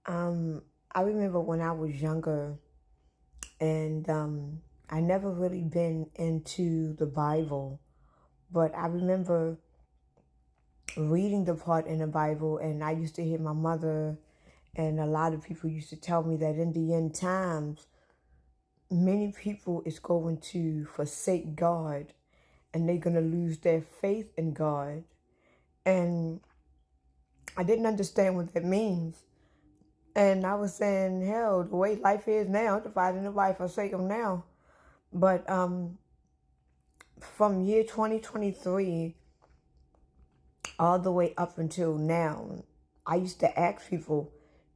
I remember when I was younger, and I never really been into the Bible, but I remember reading the part in the Bible, and I used to hear my mother and a lot of people used to tell me that in the end times, many people is going to forsake God, and they're going to lose their faith in God. And I didn't understand what that means. And I was saying, hell, the way life is now, dividing the life, forsake them now. But from year 2023 all the way up until now, I used to ask people,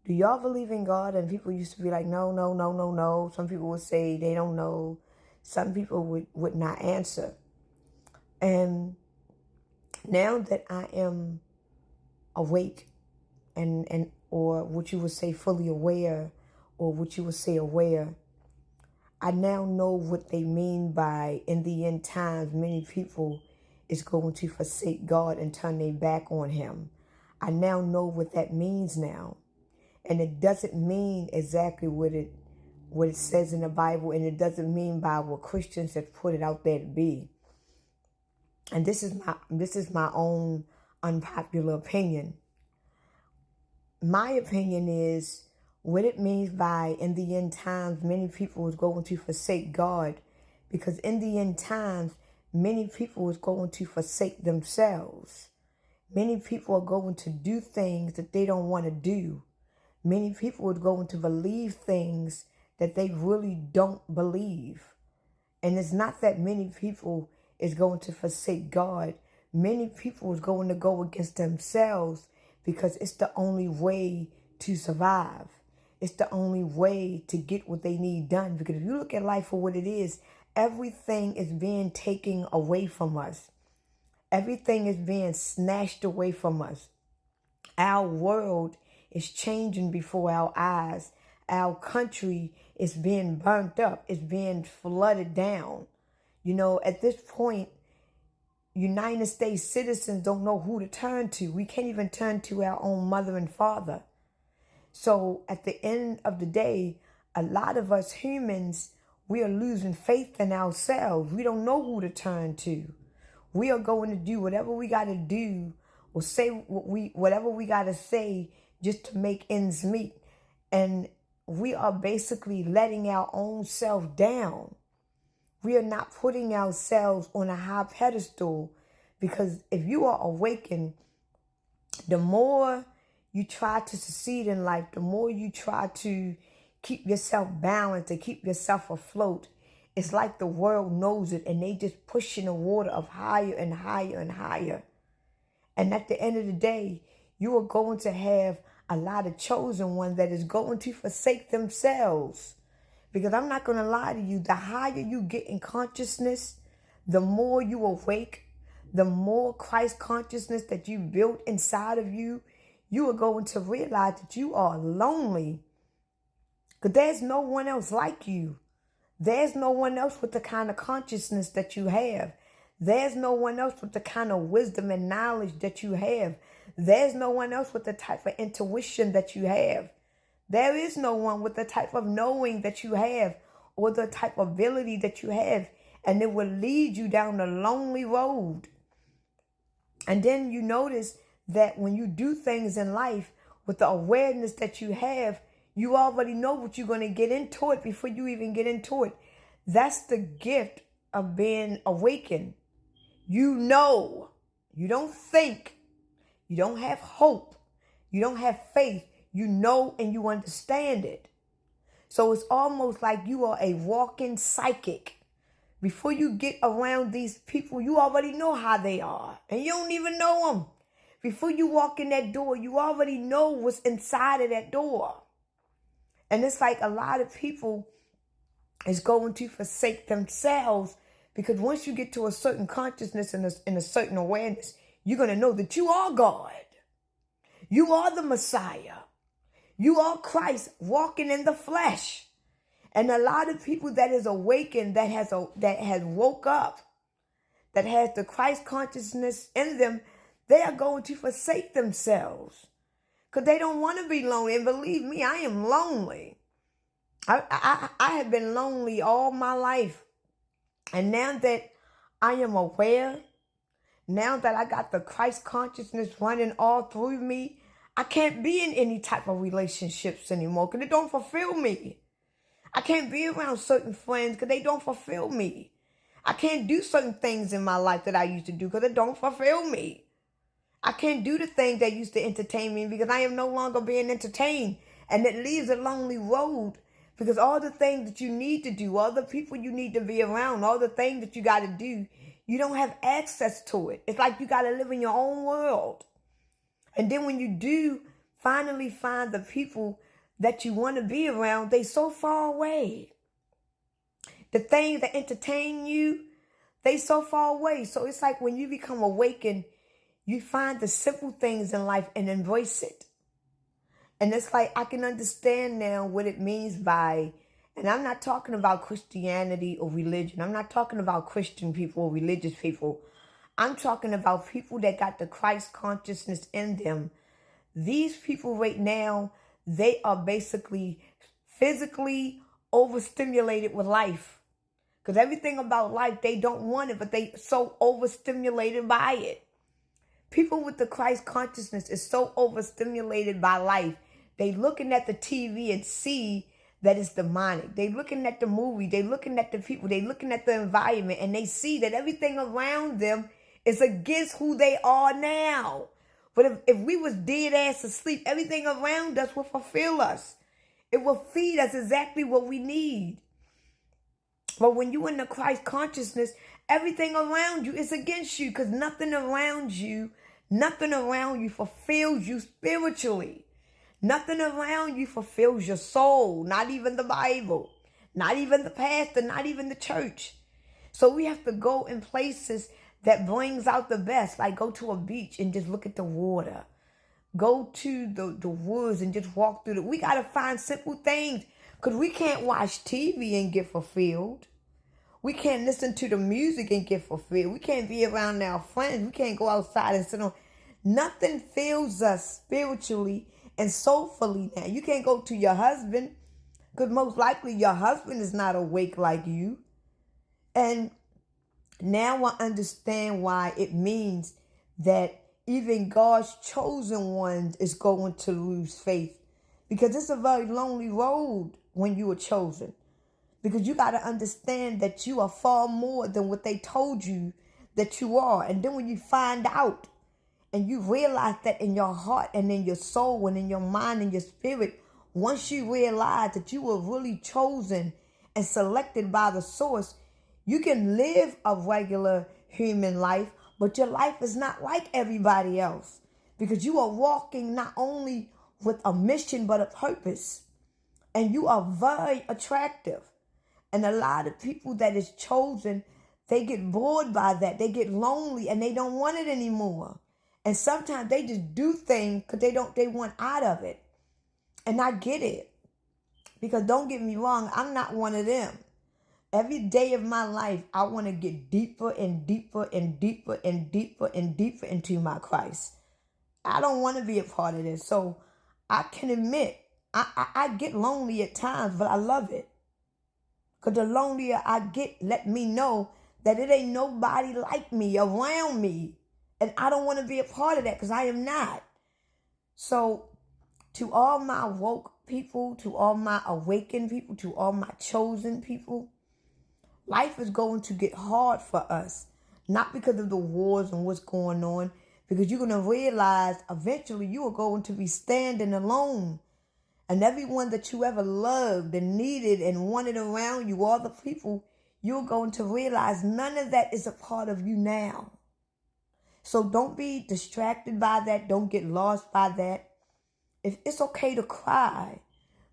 do y'all believe in God? And people used to be like, no, no, no, no, no. Some people would say they don't know. Some people would not answer. And now that I am awake and or what you would say fully aware, or what you would say aware, I now know what they mean by in the end times, many people is going to forsake God and turn their back on him. I now know what that means now. And it doesn't mean exactly what it says in the Bible, and it doesn't mean by what Christians have put it out there to be. And this is my own unpopular opinion. My opinion is what it means by in the end times, many people is going to forsake God, because in the end times, many people is going to forsake themselves. Many people are going to do things that they don't want to do. Many people are going to believe things that they really don't believe. And it's not that many people is going to forsake God. Many people is going to go against themselves, because it's the only way to survive. It's the only way to get what they need done. Because if you look at life for what it is, everything is being taken away from us. Everything is being snatched away from us. Our world is changing before our eyes. Our country is being burnt up. It's being flooded down. You know, at this point, United States citizens don't know who to turn to. We can't even turn to our own mother and father. So at the end of the day, a lot of us humans, we are losing faith in ourselves. We don't know who to turn to. We are going to do whatever we got to do, or say whatever we got to say just to make ends meet. And we are basically letting our own self down. We are not putting ourselves on a high pedestal, because if you are awakened, the more you try to succeed in life, the more you try to keep yourself balanced and keep yourself afloat, it's like the world knows it, and they just pushing the water of higher and higher and higher. And at the end of the day, you are going to have a lot of chosen ones that is going to forsake themselves. Because I'm not going to lie to you, the higher you get in consciousness, the more you awake, the more Christ consciousness that you built inside of you, you are going to realize that you are lonely. Because there's no one else like you. There's no one else with the kind of consciousness that you have. There's no one else with the kind of wisdom and knowledge that you have. There's no one else with the type of intuition that you have. There is no one with the type of knowing that you have, or the type of ability that you have. And it will lead you down a lonely road. And then you notice that when you do things in life with the awareness that you have, you already know what you're going to get into it before you even get into it. That's the gift of being awakened. You know, you don't think, you don't have hope, you don't have faith. You know and you understand it. So it's almost like you are a walking psychic. Before you get around these people, you already know how they are. And you don't even know them. Before you walk in that door, you already know what's inside of that door. And it's like a lot of people is going to forsake themselves, because once you get to a certain consciousness and a certain awareness, you're going to know that you are God. You are the Messiah. You are Christ walking in the flesh. And a lot of people that is awakened, that has woke up, that has the Christ consciousness in them, they are going to forsake themselves. because they don't want to be lonely. And believe me, I am lonely. I have been lonely all my life. And now that I am aware, now that I got the Christ consciousness running all through me, I can't be in any type of relationships anymore because it don't fulfill me. I can't be around certain friends because they don't fulfill me. I can't do certain things in my life that I used to do because it don't fulfill me. I can't do the things that used to entertain me because I am no longer being entertained. And it leaves a lonely road because all the things that you need to do, all the people you need to be around, all the things that you got to do, you don't have access to it. It's like you got to live in your own world. And then when you do finally find the people that you want to be around, they so far away. The things that entertain you, they so far away. So it's like when you become awakened, you find the simple things in life and embrace it. And it's like I can understand now what it means by, and I'm not talking about Christianity or religion. I'm not talking about Christian people or religious people. I'm talking about people that got the Christ consciousness in them. These people right now, they are basically physically overstimulated with life. Because everything about life, they don't want it, but they so overstimulated by it. People with the Christ consciousness is so overstimulated by life. They looking at the TV and see that it's demonic. They looking at the movie. They looking at the people. They looking at the environment. And they see that everything around them is against who they are now. But if we was dead ass asleep, everything around us will fulfill us. It will feed us exactly what we need. But when you in the Christ consciousness, everything around you is against you because nothing around you fulfills you spiritually. Nothing around you fulfills your soul, not even the Bible, not even the pastor, not even the church. So we have to go in places that brings out the best, like go to a beach and just look at the water. Go to the woods and just walk through we got to find simple things because we can't watch TV and get fulfilled. We can't listen to the music and get fulfilled. We can't be around our friends. We can't go outside and sit on. Nothing fills us spiritually and soulfully now. You can't go to your husband because most likely your husband is not awake like you. And now I understand why it means that even God's chosen ones is going to lose faith. Because it's a very lonely road when you are chosen. Because you got to understand that you are far more than what they told you that you are. And then when you find out and you realize that in your heart and in your soul and in your mind and your spirit, once you realize that you were really chosen and selected by the source, you can live a regular human life, but your life is not like everybody else because you are walking not only with a mission, but a purpose. And you are very attractive. And a lot of people that is chosen, they get bored by that. They get lonely and they don't want it anymore. And sometimes they just do things because they want out of it. And I get it. Because don't get me wrong, I'm not one of them. Every day of my life, I want to get deeper and deeper and deeper and deeper and deeper into my Christ. I don't want to be a part of this. So I can admit, I get lonely at times, but I love it. Because the lonelier I get, let me know that it ain't nobody like me around me. And I don't want to be a part of that because I am not. So to all my woke people, to all my awakened people, to all my chosen people, life is going to get hard for us. Not because of the wars and what's going on. Because you're going to realize eventually you are going to be standing alone. And everyone that you ever loved and needed and wanted around you, all the people, you're going to realize none of that is a part of you now. So don't be distracted by that. Don't get lost by that. It's okay to cry,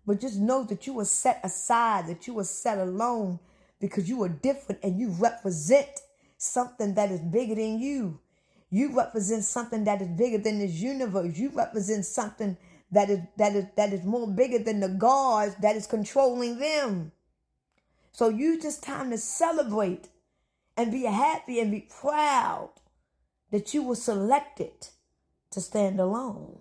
but just know that you were set aside, that you were set alone because you are different and you represent something that is bigger than you. You represent something that is bigger than this universe. You represent something that is more bigger than the gods that is controlling them. So use this time to celebrate and be happy and be proud that you were selected to stand alone.